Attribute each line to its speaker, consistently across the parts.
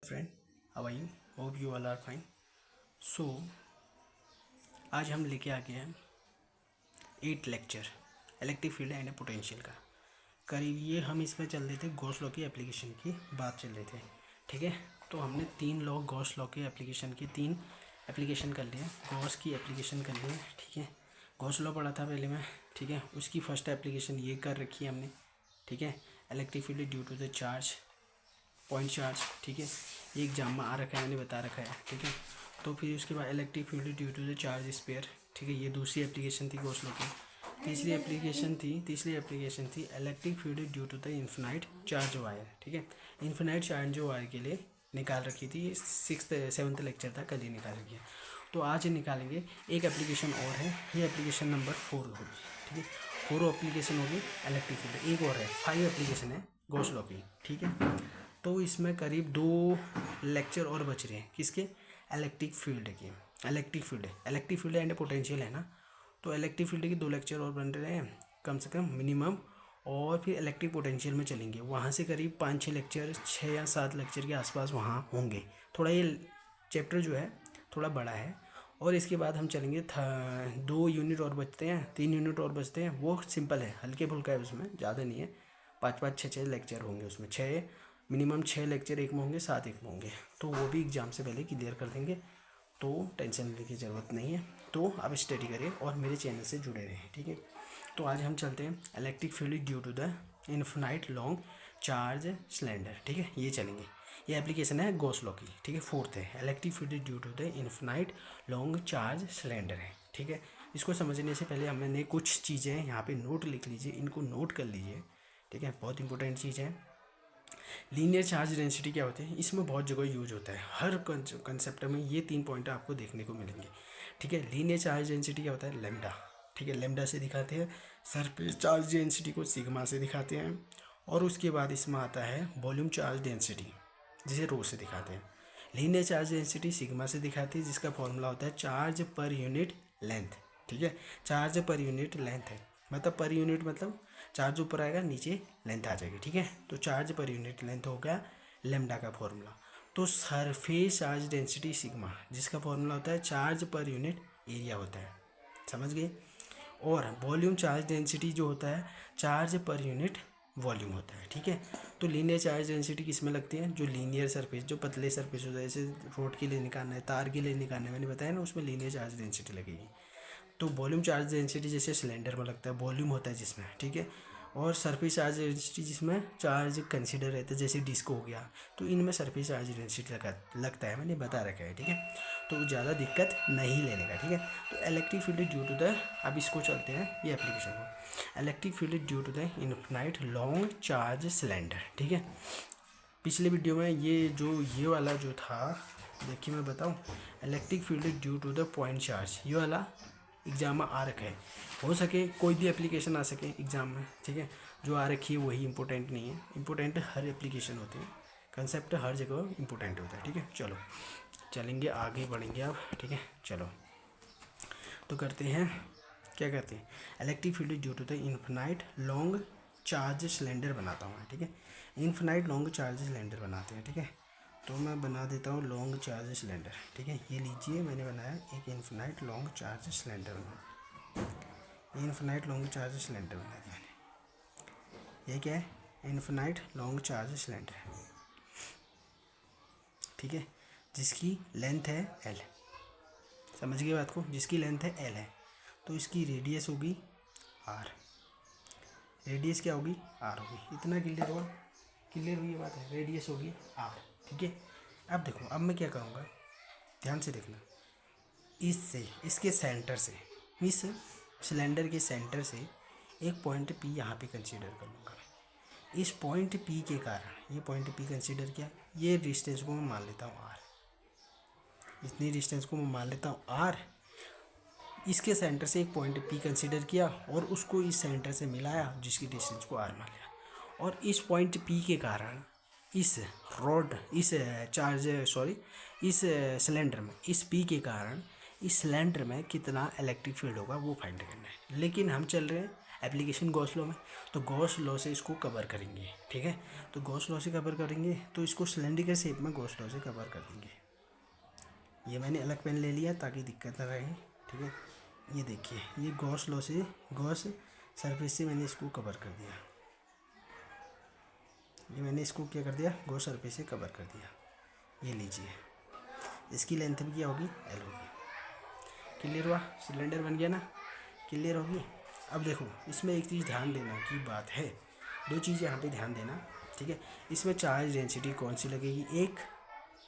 Speaker 1: Friend, how are you? Hope you all are fine. So आज हम लेके आ गए हैं 8 lecture electric field and potential का। करीब ये हम इसमें चल रहे थे गॉस लॉ की एप्लीकेशन की बात चल रहे थे। ठीक है, तो हमने 3 लॉ गॉस लॉ के एप्लीकेशन की 3 एप्लीकेशन कर लिए, गॉस की एप्लीकेशन कर लिए। ठीक है, गॉस लॉ पढ़ा था पहले मैं। ठीक है, उसकी फर्स्ट एप्लीकेशन ये कर रखी है हमने। ठीक है, electric field due to the charge, point charge. ठीक है, ये एग्जाम में आ रखा है, मैंने बता रखा है। ठीक है, तो फिर उसके बाद electric field due to the charge sphere. ठीक है, ये दूसरी एप्लीकेशन थी गॉस लॉ की। तीसरी एप्लीकेशन थी electric field due to the infinite charge wire. ठीक है, इन्फिनाइट चार्ज वायर के लिए निकाल रखी थी, 6th-7th लेक्चर था, कल ही निकाल रखी है। तो आज निकालेंगे एक एप्लीकेशन और है, ये एप्लीकेशन नंबर 4 होगी। ठीक है, 4 एप्लीकेशन होगी इलेक्ट्रिक फील्ड, एक और है 5 एप्लीकेशन है गॉस लॉ की। ठीक है, तो इसमें करीब 2 लेक्चर और बच रहे हैं किसके? इलेक्ट्रिक फील्ड की। इलेक्ट्रिक फील्ड एंड पोटेंशियल है ना, तो इलेक्ट्रिक फील्ड के 2 लेक्चर और बन रहे हैं कम से कम मिनिमम। और फिर इलेक्ट्रिक पोटेंशियल में चलेंगे, वहाँ से करीब 5-6 लेक्चर, 6 या 7 लेक्चर के आसपास वहाँ होंगे। थोड़ा ये चैप्टर जो है थोड़ा बड़ा है। और इसके बाद हम चलेंगे 2 यूनिट और बचते हैं, 3 यूनिट और बचते हैं, वो सिंपल है, हल्के फुल्का है, उसमें ज़्यादा नहीं है। 5-5, 6-6 लेक्चर होंगे उसमें, 6 मिनिमम 6 लेक्चर एक में होंगे, 7 एक में होंगे। तो वो भी एग्ज़ाम से पहले क्लियर कर देंगे, तो टेंशन लेने की ज़रूरत नहीं है। तो आप स्टडी करें और मेरे चैनल से जुड़े रहें। ठीक है, तो आज हम चलते हैं electric field due to the infinite long charge cylinder. ठीक है, ये चलेंगे, ये एप्लीकेशन है गॉस लॉ की। ठीक है, 4th है, electric field due to the infinite long charge cylinder है। ठीक है, इसको समझने से पहले हमने कुछ चीज़ें यहाँ पे नोट लिख लीजिए, इनको नोट कर लीजिए। ठीक है, बहुत इंपॉर्टेंट चीज़ है। लीनियर चार्ज डेंसिटी क्या होते हैं, इसमें बहुत जगह यूज होता है, हर कंसेप्ट में ये 3 पॉइंट आपको देखने को मिलेंगे। ठीक है, लीनियर चार्ज डेंसिटी क्या होता है? लैम्डा। ठीक है, लैम्डा से दिखाते हैं। सरफेस चार्ज डेंसिटी को सिग्मा से दिखाते हैं। और उसके बाद इसमें आता है वॉल्यूम चार्ज डेंसिटी, जिसे रो से दिखाते हैं। लीनियर चार्ज डेंसिटी सिग्मा से दिखाती है, जिसका फॉर्मूला होता है चार्ज पर यूनिट लेंथ। ठीक है, चार्ज पर यूनिट लेंथ है, मतलब पर यूनिट मतलब चार्ज ऊपर आएगा, नीचे लेंथ आ जाएगी। ठीक है, तो चार्ज पर यूनिट लेंथ हो गया लेम्डा का फॉर्मूला। तो सरफेस चार्ज डेंसिटी सिग्मा, जिसका फॉर्मूला होता है चार्ज पर यूनिट एरिया होता है, समझ गए। और वॉल्यूम चार्ज डेंसिटी जो होता है चार्ज पर यूनिट वॉल्यूम होता है। ठीक है, तो लीनियर चार्ज डेंसिटी किस में लगती है? जो लीनियर सरफेस, जो पतले सरफेस होता है, जैसे रोड के लिए निकालना है, तार के लिए निकालना है, मैंने बताया ना, उसमें लीनियर चार्ज डेंसिटी लगेगी। तो वॉल्यूम चार्ज डेंसिटी जैसे सिलेंडर में लगता है, वॉल्यूम होता है जिसमें। ठीक है, और सरफेस चार्ज डेंसिटी जिसमें चार्ज कंसीडर रहता है, जैसे डिस्क हो गया, तो इनमें सरफेस चार्ज डेंसिटी लगता है, मैंने बता रखा है। ठीक है, तो ज़्यादा दिक्कत नहीं लेने का। ठीक है, तो electric field due to the, अब इसको चलते हैं ये एप्लीकेशन को, electric field due to the infinite long charge cylinder. ठीक है, पिछले वीडियो में ये वाला जो था, देखिए मैं बताऊँ, electric field due to the point charge, ये वाला एग्ज़ाम में आ रखा है। हो सके कोई भी एप्लीकेशन आ सके एग्ज़ाम में। ठीक है, जो आ रखी है वही इंपॉर्टेंट नहीं है, इंपॉर्टेंट हर एप्लीकेशन होते हैं, कंसेप्ट हर जगह इंपॉर्टेंट होता है। ठीक है, चलो चलेंगे आगे बढ़ेंगे अब। ठीक है, चलो तो करते हैं, क्या करते हैं, electric field due to the infinite long charge cylinder बनाता हूँ। ठीक है, इन्फिनाइट लॉन्ग चार्ज सिलेंडर बनाते हैं। ठीक है, तो मैं बना देता हूँ लॉन्ग चार्ज सिलेंडर। ठीक है, ये लीजिए, मैंने बनाया एक इन्फिनाइट लॉन्ग चार्ज सिलेंडर बना, इन्फिनाइट लॉन्ग चार्ज सिलेंडर बना दिया मैंने। ये क्या है? Infinite long charge cylinder. ठीक है, जिसकी लेंथ है एल, समझ गए बात को, जिसकी लेंथ है एल है, तो इसकी रेडियस होगी आर, रेडियस क्या होगी? आर होगी। इतना क्लियर हुआ? क्लियर हुई ये बात है, रेडियस होगी आर। ठीक है, अब देखो, अब मैं क्या करूँगा, ध्यान से देखना, इससे, इसके सेंटर से, इस सिलेंडर के सेंटर से एक पॉइंट पी यहाँ पे कंसीडर कर लूँगा। इस पॉइंट पी के कारण, ये पॉइंट पी कंसीडर किया, ये डिस्टेंस को मैं मान लेता हूँ आर, इतनी डिस्टेंस को मैं मान लेता हूँ आर। इसके सेंटर से एक पॉइंट पी कंसीडर किया और उसको इस सेंटर से मिलाया, जिसकी डिस्टेंस को आर मान लिया। और इस पॉइंट पी के कारण इस इस सिलेंडर में, इस पी के कारण इस सिलेंडर में कितना इलेक्ट्रिक फील्ड होगा वो फाइंड करना है। लेकिन हम चल रहे हैं एप्लीकेशन गॉस लॉ में, तो गॉस लॉ से इसको कवर करेंगे, ठीक है। तो गॉस लॉ से कवर करेंगे तो इसको सिलेंडर शेप में गॉस लॉ से कवर कर देंगे। ये मैंने अलग पेन ले लिया ताकि दिक्कत ना रहे, ठीक है। ये देखिए, ये गॉस लॉ से, गॉस सरफेस से मैंने इसको कवर कर दिया। ये मैंने इसको क्या कर दिया, गॉस सरफेस से कवर कर दिया। ये लीजिए, इसकी लेंथ भी क्या होगी, एल होगी। क्लियर हुआ, सिलेंडर बन गया ना, क्लियर होगी। अब देखो, इसमें एक चीज़ ध्यान देना की बात है, दो चीज़ यहाँ पे ध्यान देना, ठीक है। इसमें चार्ज डेंसिटी कौन सी लगेगी, एक,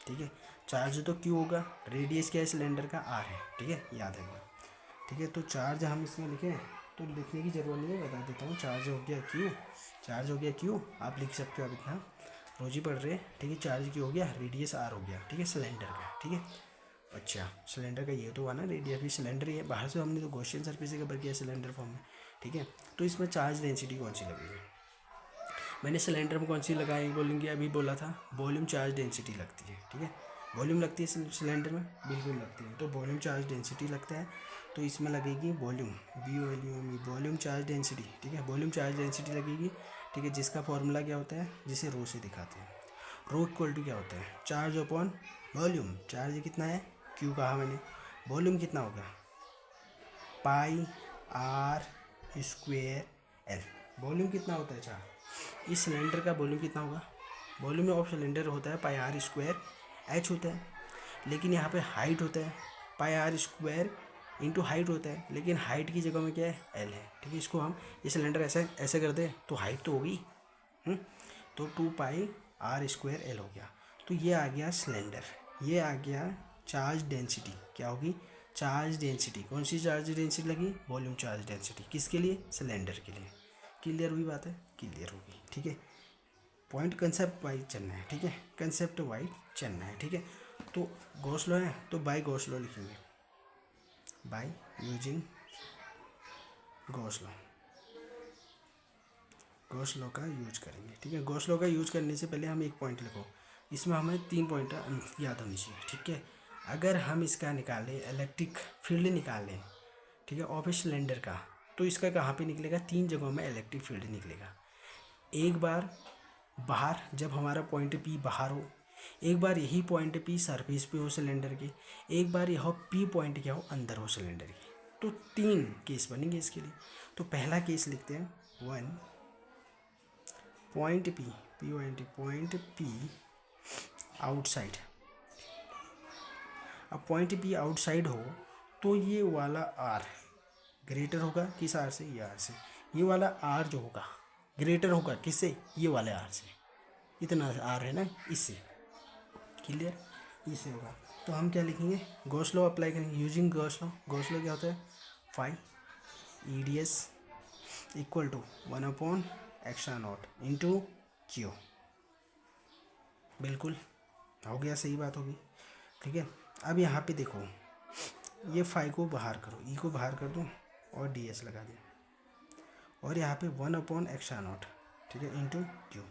Speaker 1: ठीक है। चार्ज तो क्यू होगा, रेडियस क्या है सिलेंडर का, आर है, ठीक है, याद है, ठीक है। तो चार्ज हम इसमें लिखें तो लिखने की ज़रूरत नहीं है, बता देता हूँ। चार्ज हो गया क्यू, चार्ज हो गया क्यू, आप लिख सकते हो, आप इतना रोज ही पढ़ रहे हैं, ठीक है। चार्ज क्यू हो गया, रेडियस आर हो गया, ठीक है, सिलेंडर का, ठीक है। अच्छा, सिलेंडर का ये तो हुआ ना, रेडियस भी सिलेंडर ही है, बाहर से हमने तो गॉसियन सरफेस से कवर किया सिलेंडर फॉर्म में, ठीक है। तो इसमें चार्ज डेंसिटी कौन सी लगेगी, मैंने सिलेंडर में कौन सी लगाई बोलेंगे, अभी बोला था वॉल्यूम चार्ज डेंसिटी लगती है, ठीक है। वॉल्यूम लगती है सिलेंडर में, बिल्कुल लगती है। तो वॉल्यूम चार्ज डेंसिटी लगता है, तो इसमें लगेगी वॉल्यूम, वॉल्यूम चार्ज डेंसिटी, ठीक है। वॉल्यूम चार्ज डेंसिटी लगेगी, ठीक है, जिसका फॉर्मूला क्या होता है, जिसे रो से दिखाते हैं। रो इक्वल टू क्या होता है, चार्ज अपॉन वॉल्यूम। चार्ज कितना है, क्यू कहा मैंने, वॉल्यूम कितना होगा, पाई आर स्क्वेयर एल। वॉल्यूम कितना होता है चार्ज, इस सिलेंडर का वॉल्यूम कितना होगा, वॉल्यूम ऑफ सिलेंडर होता है पाई आर स्क्वायर एच होता है, लेकिन यहाँ पे हाइट होता है पाई आर स्क्वायर इंटू हाइट होता है, लेकिन हाइट की जगह में क्या है, एल है, ठीक है। इसको हम, ये सिलेंडर ऐसे ऐसे कर दे तो हाइट तो होगी, तो 2 पाई आर स्क्वायर एल हो गया। तो ये आ गया सिलेंडर, ये आ गया चार्ज डेंसिटी, क्या होगी, चार्ज डेंसिटी। कौन सी चार्ज डेंसिटी लगी, वॉल्यूम चार्ज डेंसिटी, किसके लिए, सिलेंडर के लिए। क्लियर हुई बात है, क्लियर होगी, ठीक है। पॉइंट कंसेप्ट वाइज चलना है, ठीक है, कंसेप्ट वाइज चलना है, ठीक है। तो गॉस लॉ है तो बाय गॉस लॉ लिखेंगे, by using Gauss law, Gauss law का यूज करेंगे, ठीक है। गॉस लॉ का यूज करने से पहले हम एक पॉइंट लिखो, इसमें हमें 3 पॉइंट याद होनी चाहिए, ठीक है। अगर हम इसका निकालें, इलेक्ट्रिक फील्ड निकालें, ठीक है, ऑफ सिलेंडर का, तो इसका कहाँ पे निकलेगा, 3 जगहों में इलेक्ट्रिक फील्ड निकलेगा। एक बार बाहर, जब हमारा पॉइंट पी बाहर हो, एक बार यही पॉइंट पी सरफेस पे हो सिलेंडर के, एक बार यह पी पॉइंट क्या हो, अंदर हो सिलेंडर के। तो 3 केस बनेंगे इसके लिए। तो पहला केस लिखते हैं, 1 point P, point P outside. अब पॉइंट पी आउटसाइड हो तो ये वाला आर ग्रेटर होगा किस आर से, ये आर से। ये वाला आर जो होगा ग्रेटर होगा किससे, ये वाले आर से, इतना आर है ना, इससे। क्लियर, इससे होगा। तो हम क्या लिखेंगे, गॉस लॉ अप्लाई करेंगे, using Gauss law. Gauss law क्या होता है, phi E D S equal to 1/एक्स्ट्रा नॉट इंटू क्यू। बिल्कुल हो गया, सही बात होगी, ठीक है। अब यहाँ पे देखो, ये फाई को बाहर करो, ई को बाहर कर दो और डी एस लगा दिया, और यहाँ पे 1/एक्स्ट्रा नॉट, ठीक है, इंटू क्यू।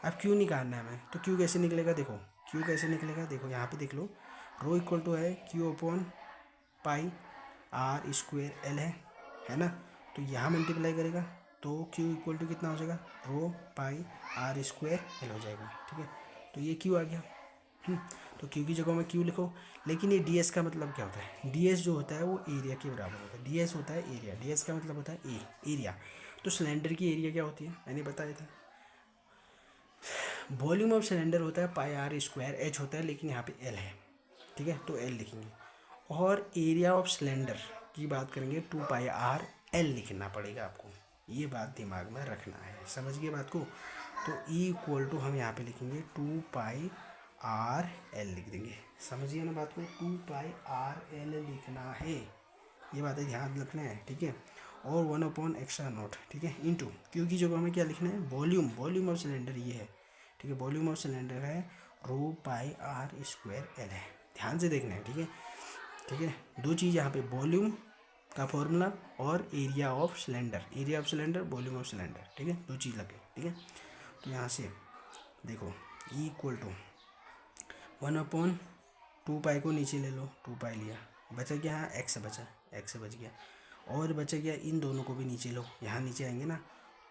Speaker 1: अब क्यू निकालना है हमें, तो क्यू कैसे निकलेगा, देखो क्यू कैसे निकलेगा, देखो यहाँ पे देख लो, रो इक्वल टू है Q upon pi R square L है ना। तो यहाँ मल्टीप्लाई करेगा तो क्यू इक्वल टू कितना हो जाएगा, रो पाई आर स्क्वेयर एल हो जाएगा, ठीक है। तो ये क्यू आ गया, तो क्यू की जगह में क्यू लिखो। लेकिन ये डी एस का मतलब क्या होता है, डी एस जो होता है वो एरिया के बराबर होता है, डी एस होता है एरिया, डी एस का मतलब होता है एरिया। तो सिलेंडर की एरिया क्या होती है, मैंने बताया था, वॉल्यूम ऑफ सिलेंडर होता है पाई आर स्क्वायर एच होता है, लेकिन यहाँ पे एल है, ठीक है, तो एल लिखेंगे। और एरिया ऑफ सिलेंडर की बात करेंगे 2 पाई आर एल लिखना पड़ेगा आपको, ये बात दिमाग में रखना है, समझ गए बात को। तो ई इक्वल टू हम यहाँ पे लिखेंगे 2 पाई आर एल लिख देंगे, समझिए ना बात को, 2 पाई आर एल लिखना है, ये बातें ध्यान रखना है, ठीक है। और 1/एक्स्ट्रा नॉट, ठीक है, इंटू क्यू की जगह हमें क्या लिखना है, वॉल्यूम, वॉल्यूम ऑफ सिलेंडर ये है, ठीक है, वॉल्यूम ऑफ सिलेंडर है rho pi R square L है, ध्यान से देखना है, ठीक है, ठीक है। दो चीज़ यहाँ पे, वॉल्यूम का फॉर्मूला और area of cylinder, area of cylinder, volume of cylinder, ठीक है, दो चीज़ लगे, ठीक है। तो यहाँ से देखो ई इक्वल टू 1/2 पाई को नीचे ले लो, 2 पाई लिया, बचा क्या, एक्स बचा, एक्स बच गया, और बचा गया इन दोनों को भी नीचे लो, यहाँ नीचे आएंगे ना,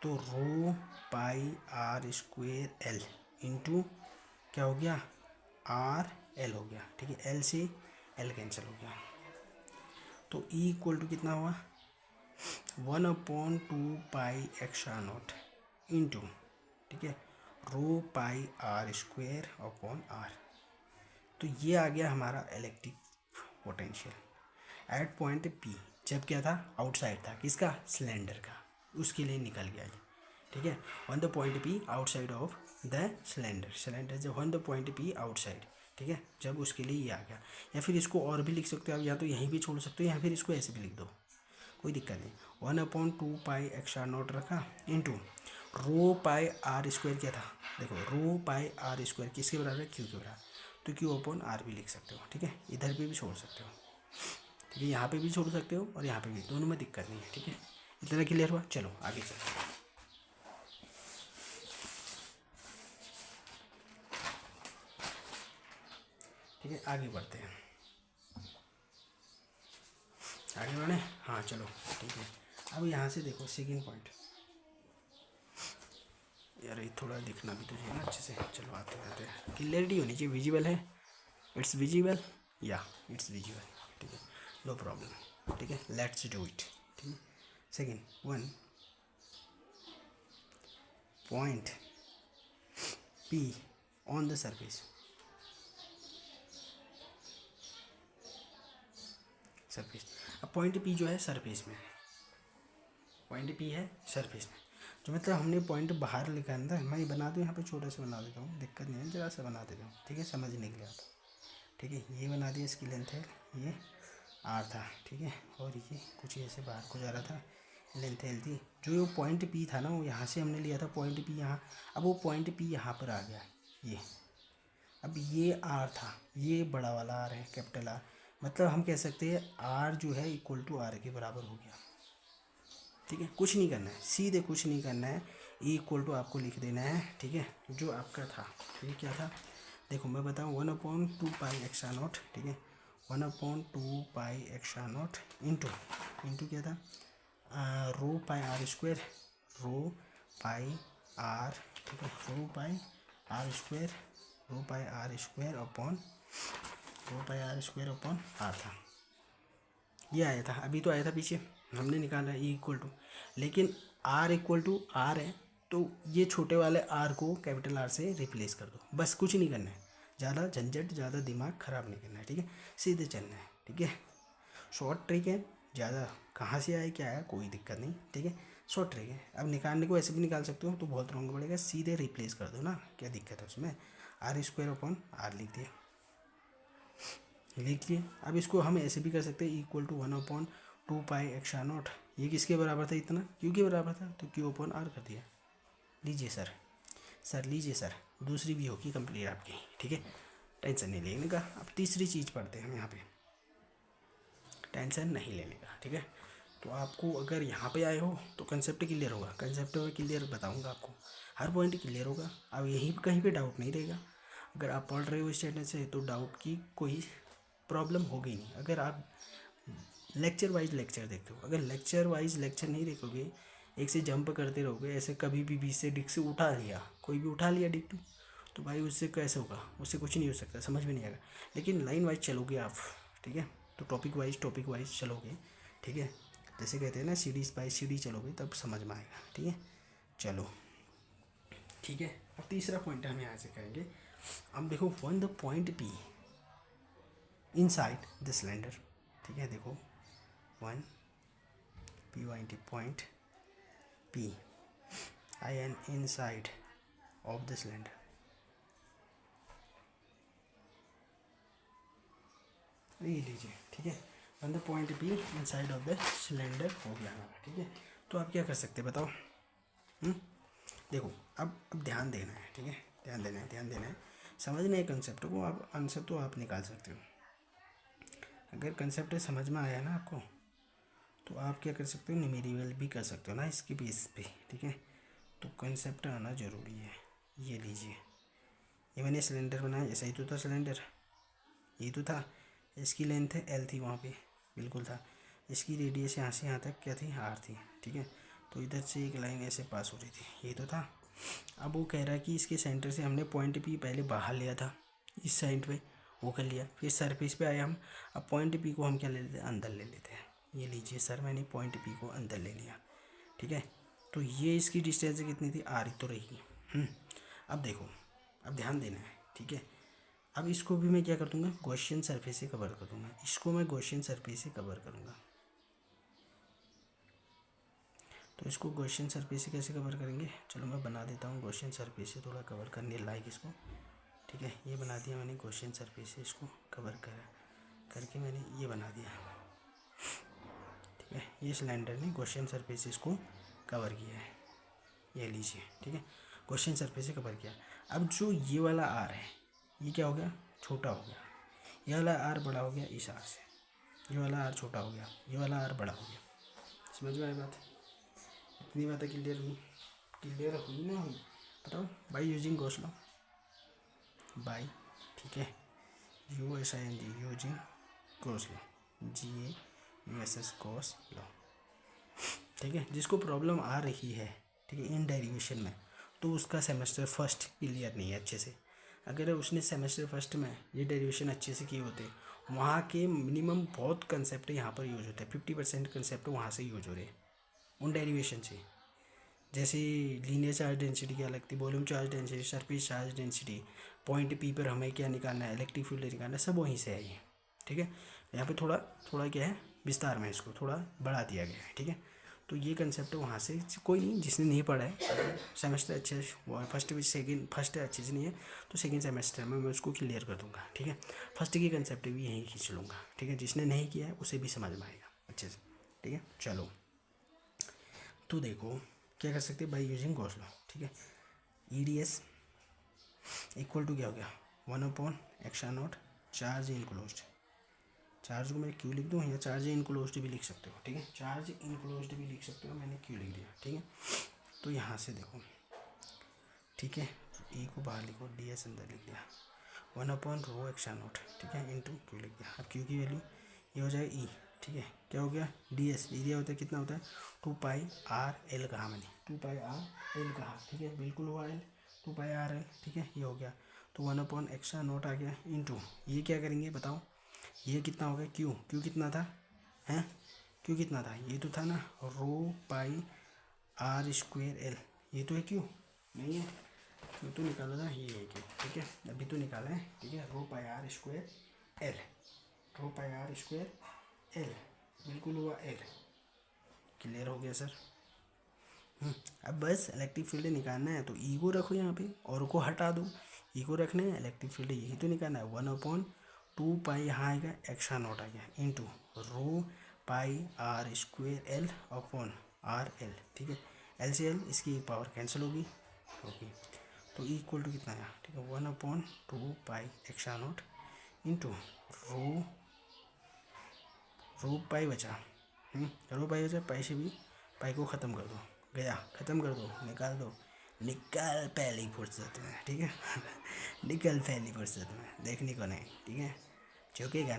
Speaker 1: तो रो pi R square L into क्या हो गया, आर एल हो गया, ठीक है, एल से एल कैंसिल हो गया, तो ई इक्वल टू कितना हुआ 1/2 एक्स्ट्रा नॉट इंटू, ठीक है, rho pi R square upon are. तो ये आ गया हमारा electric potential at point P, जब क्या था आउटसाइड था किसका, सिलेंडर का, उसके लिए निकल गया ये, ठीक है, on the point P outside of the cylinder जब on the point P outside, ठीक है, जब उसके लिए ये आ गया। या फिर इसको और भी लिख सकते हो आप, या तो यहीं भी छोड़ सकते हो या फिर इसको ऐसे भी लिख दो, कोई दिक्कत नहीं। 1/2 एक्स्ट्रा नॉट रखा into rho pi R square क्या था, देखो रो पाई आर स्क्वायर किसके बराबर है, क्यू के बराबर, तो क्यू अपॉन आर भी लिख सकते हो, ठीक है, इधर पे भी छोड़ सकते हो, ठीक है, यहाँ पे भी छोड़ सकते हो और यहाँ पे भी, दोनों में दिक्कत नहीं है, ठीक है, इतना क्लियर हुआ। चलो आगे चलो, ठीक है, आगे बढ़ते हैं, आगे बढ़े, हाँ चलो ठीक है। अब यहाँ से देखो सेकंड पॉइंट, यार ये थोड़ा दिखना भी तो चाहिए ना अच्छे से, चलो आते हैं, क्लियरिटी होनी चाहिए, विजिबल है, इट्स विजिबल, या इट्स विजिबल, ठीक है, नो प्रॉब्लम, ठीक है, लेट्स डू इट, ठीक है। Second one point P on the surface, अब पॉइंट पी जो है सरफेस में, पॉइंट पी है सरफेस में, जो मतलब हमने पॉइंट बाहर लिखा है ना, मैं ये बना दूँ यहाँ पे, छोटा सा बना देता हूँ, दिक्कत नहीं है, जरा सा बना देता हूँ, ठीक है, समझने के लिए आता, ठीक है, ये बना दिया, इसकी लेंथ है ये आर था, ठीक है, और ये कुछ ऐसे बाहर को जा रहा था, लेंथ एल थी, जो पॉइंट पी था ना वो यहाँ से हमने लिया था पॉइंट पी यहाँ, अब वो पॉइंट पी यहाँ पर आ गया ये, अब ये आर था, ये बड़ा वाला आर है, कैपिटल आर, मतलब हम कह सकते हैं आर जो है इक्वल टू आर के बराबर हो गया, ठीक है, कुछ नहीं करना है, सीधे कुछ नहीं करना है, ई इक्वल टू आपको लिख देना है, ठीक है, जो आपका था, ये क्या था, देखो मैं बताऊँ 1/2 एक्स्ट्रा नॉट, ठीक है, 1/2 एक्स्ट्रा नॉट इंटू क्या था, rho pi R square, rho pi R, ठीक है, rho pi R square, rho pi R square upon R था, ये आया था, अभी तो आया था पीछे, हमने निकाला है ई इक्वल टू, लेकिन आर इक्वल टू आर है, तो ये छोटे वाले आर को कैपिटल आर से रिप्लेस कर दो, बस कुछ नहीं करना है, ज़्यादा झंझट, ज़्यादा दिमाग ख़राब नहीं करना है, ठीक है, सीधे चलना है, ठीक है, शॉर्ट ट्रिक है, ज़्यादा कहाँ से आए क्या है कोई दिक्कत नहीं, ठीक है, शॉर्ट ट्रिक है। अब निकालने को ऐसे भी निकाल सकते हो तो बहुत रॉन्ग पड़ेगा, सीधे रिप्लेस कर दो ना, क्या दिक्कत है उसमें, आर स्क्वायर अपॉन आर लिख दिया, लिख लिए। अब इसको हम ऐसे भी कर सकते हैं, इक्वल टू 1/2 एक्स्ट्रा नॉट, ये किसके बराबर था, इतना क्यू के बराबर था, तो क्यू अपॉन आर कर दिया, लीजिए सर लीजिए सर, दूसरी भी होगी कंप्लीट आपकी, ठीक है, टेंशन नहीं लेने का। अब तीसरी चीज़ पढ़ते हैं हम यहाँ पे, टेंशन नहीं लेने का, ठीक है, तो आपको अगर यहाँ पे आए हो तो कंसेप्ट क्लियर होगा, कंसेप्ट में क्लियर बताऊँगा आपको, हर पॉइंट क्लियर होगा, अब यहीं कहीं पे डाउट नहीं रहेगा, अगर आप पढ़ रहे हो इस चैनल से तो डाउट की कोई प्रॉब्लम होगी नहीं, अगर आप लेक्चर वाइज लेक्चर देखते हो, अगर लेक्चर वाइज लेक्चर नहीं देखोगे, एक से जंप करते रहोगे, ऐसे कभी भी बीच से डिक से उठा लिया, कोई भी उठा लिया डिक तो भाई उससे कैसे होगा, उससे कुछ नहीं हो सकता, समझ में नहीं आएगा, लेकिन लाइन वाइज चलोगे आप, ठीक है, तो टॉपिक वाइज चलोगे, ठीक है, जैसे कहते हैं ना सीढ़ी बाई सीढ़ी चलोगे तब समझ में आएगा, ठीक है, चलो ठीक है। अब तीसरा पॉइंट हम यहाँ से करेंगे, अब देखो one the point P inside the cylinder, ठीक है, देखो one point P I an inside of the cylinder, ये लीजिए, ठीक है, one the point P inside of the cylinder हो गया हमारा, ठीक है, तो आप क्या कर सकते हैं बताओ, देखो अब ध्यान देना है, ठीक है, ध्यान देना है, समझना है कंसेप्ट को, आप आंसर तो आप निकाल सकते हो, अगर कंसेप्ट समझ में आया ना आपको, तो आप क्या कर सकते हो, न्यूमेरिकल भी कर सकते हो ना इसके बेस पे, ठीक है, तो कंसेप्ट आना ज़रूरी है। ये लीजिए, ये मैंने सिलेंडर बनाया, ऐसा ही तो था सिलेंडर, ये तो था, इसकी लेंथ है एल थी वहाँ पे, बिल्कुल था, इसकी रेडियस यहाँ से यहाँ तक क्या थी, आर थी, ठीक है। तो इधर से एक लाइन ऐसे पास हो रही थी, ये तो था। अब वो कह रहा है कि इसके सेंटर से हमने पॉइंट पी पहले बाहर लिया था इस साइड पे, वो कर लिया, फिर सरफेस पे आए हम। अब पॉइंट पी को हम क्या ले लेते हैं, अंदर ले लेते हैं। ये लीजिए सर, मैंने पॉइंट पी को अंदर ले लिया, ठीक है। तो ये इसकी डिस्टेंस कितनी थी, आर ही तो रहेगी। अब देखो, अब ध्यान देना है, ठीक है। अब इसको भी मैं क्या कर दूँगा, गॉसियन सरफेस से कवर कर दूँगा, इसको मैं गॉसियन सरफेस से कवर करूँगा। तो इसको गॉसियन सरफेस से कैसे कवर करेंगे, चलो मैं बना देता हूँ गॉसियन सरफेस से थोड़ा कवर करने लायक इसको, ठीक है। ये बना दिया मैंने गॉसियन सरफेस से, इसको कवर करके मैंने ये बना दिया, ठीक है। ये सिलेंडर ने गॉसियन सरफेस से इसको कवर किया है, ये लीजिए, ठीक है। गॉसियन सरफेस से कवर किया। अब जो ये वाला आर है, ये क्या हो गया, छोटा हो गया। ये वाला आर बड़ा हो गया इस आर से, ये वाला आर छोटा हो गया, ये वाला आर बड़ा हो गया। समझ में आई बात, इतनी बातें क्लियर हुई ना हुई, बताओ। By using Gauss law, by, ठीक है, USING using Gauss law, GAUSS Gauss law, ठीक है। जिसको प्रॉब्लम आ रही है, ठीक है, इन डेरिवेशन में, तो उसका सेमेस्टर फर्स्ट क्लियर नहीं है अच्छे से। अगर उसने सेमेस्टर फर्स्ट में ये डेरिवेशन अच्छे से किए होते, वहाँ के मिनिमम बहुत कंसेप्ट यहाँ पर यूज होते हैं, 50% कंसेप्ट वहाँ से यूज हो रहे हैं उन डेरिवेशन से। जैसे लीनियर चार्ज डेंसिटी क्या लगती है, volume charge density, surface charge density, point P पर हमें क्या निकालना है, इलेक्ट्रिक फील्ड निकालना है, सब वहीं से है ये, ठीक है। यहाँ पे थोड़ा थोड़ा क्या है, विस्तार में इसको थोड़ा बढ़ा दिया गया है, ठीक है। तो ये कंसेप्ट वहाँ से, कोई नहीं जिसने नहीं पढ़ा है, सेमेस्टर अच्छे फर्स्ट अच्छे से नहीं है तो सेकंड सेमेस्टर में मैं उसको क्लियर कर दूँगा, ठीक है। फर्स्ट की कंसेप्ट भी यहीं खींच लूँगा, ठीक है। जिसने नहीं किया है उसे भी समझ में आएगा अच्छे से, ठीक है। चलो, तो देखो क्या कर सकते हैं, बाई यूजिंग गॉस लॉ, ठीक है। EDS इक्वल टू क्या हो गया, 1/ε0 चार्ज इनक्लोज्ड। चार्ज को मैं क्यू लिख दूँ, या चार्ज इनक्लोज्ड भी लिख सकते हो, ठीक है। चार्ज इनक्लोज्ड भी लिख सकते हो, मैंने क्यू लिख दिया, ठीक है। तो यहाँ से देखो, ठीक है, E को बाहर लिखो, DS अंदर लिख दिया, 1/ρε0, ठीक है, इंटू क्यू लिख दिया। अब क्यू की वैल्यू ये हो जाएगा E, ठीक है। क्या हो गया, DS एरिया होता है, कितना होता है, 2πr/L कहा मैंने, 2πr/L कहा, ठीक है, बिल्कुल हुआ L, 2πr/L, ठीक है। ये हो गया, तो 1/ε0 आ गया, इंटू ये क्या करेंगे बताओ, ये कितना हो गया, क्यू कितना था, हैं, क्यू कितना था, ये तो था ना ρ/r²L, ये तो है क्यू, नहीं है, क्यू तो निकाला था, ये है क्यू, ठीक है, अभी तो निकाला है, ठीक है। ρ/r²L, ρ/r²L, बिल्कुल हुआ L, क्लियर हो गया सर। अब बस इलेक्ट्रिक फील्ड निकालना है, तो ई को रखो यहाँ पे और को हटा दो, ई को रखना है, इलेक्ट्रिक फील्ड यही तो निकालना है। 1/2π यहाँ आएगा, ε0 आ गया, इंटू ρ/r²L अपॉन RL, ठीक है। L से L इसकी पावर कैंसिल होगी, ओके। तो ई इक्वल टू कितना आया, ठीक है, 1/2π ε0 इंटू ρ π बचा, पाई से भी पाई को ख़त्म कर दो, गया, ख़त्म कर दो, निकाल दो, निकल पहली फुर्सत में, ठीक है। निकल पहली फुर्सत में, देखने को नहीं, ठीक है। झुकेगा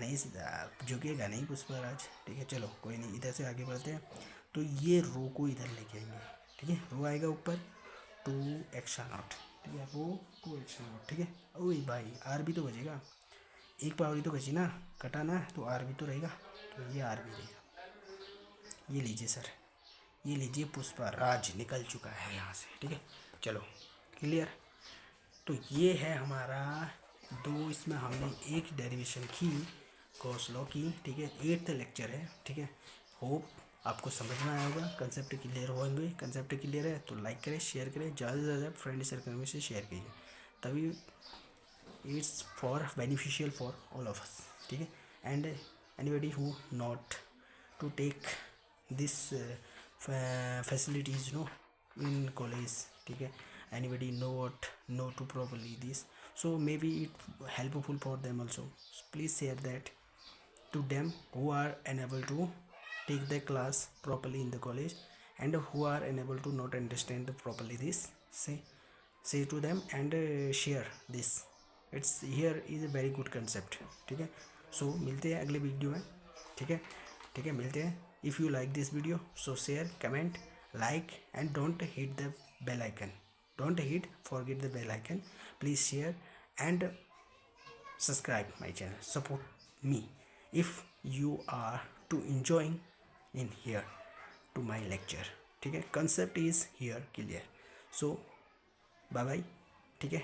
Speaker 1: नहीं पुष्पराज, ठीक है। चलो कोई नहीं, इधर से आगे बढ़ते हैं। तो ये रो को इधर लेके आएंगे, ठीक है। रो आएगा ऊपर 2ε0, ठीक है, रो 2ε0, ठीक है। ओए भाई आर भी तो बचेगा, एक पावर ही तो बची ना, कटा ना, तो आर भी तो रहेगा, तो ये आर भी रहेगा। ये लीजिए सर, ये लीजिए, पुष्पराज निकल चुका है यहाँ से, ठीक है। चलो क्लियर। तो ये है हमारा दो, इसमें हमने एक डेरिवेशन की गॉस लॉ की, ठीक है। 8th लेक्चर है, ठीक है। होप आपको समझ में आया होगा, कंसेप्ट क्लियर होंगे। कंसेप्ट क्लियर है तो लाइक करें, शेयर करें, ज़्यादा से ज़्यादा फ्रेंड सर्कल में से शेयर कीजिए, तभी it's for beneficial for all of us, ठीक है। And anybody who not to take this facilities in college, ठीक है। anybody know to properly this, so maybe it helpful for them also, so please share that to them who are unable to take the class properly in the college, and who are unable to not understand properly this, say to them and share this, here is a very good concept, ठीक है। so मिलते हैं अगले video में, ठीक है। ठीक है, मिलते हैं. If you like this video so share, comment, like and don't hit the bell icon. Don't hit forget the bell icon. Please share and subscribe my channel. Support me if you are to enjoying in here to my lecture. ठीक है, concept is here clear. So bye bye. ठीक है.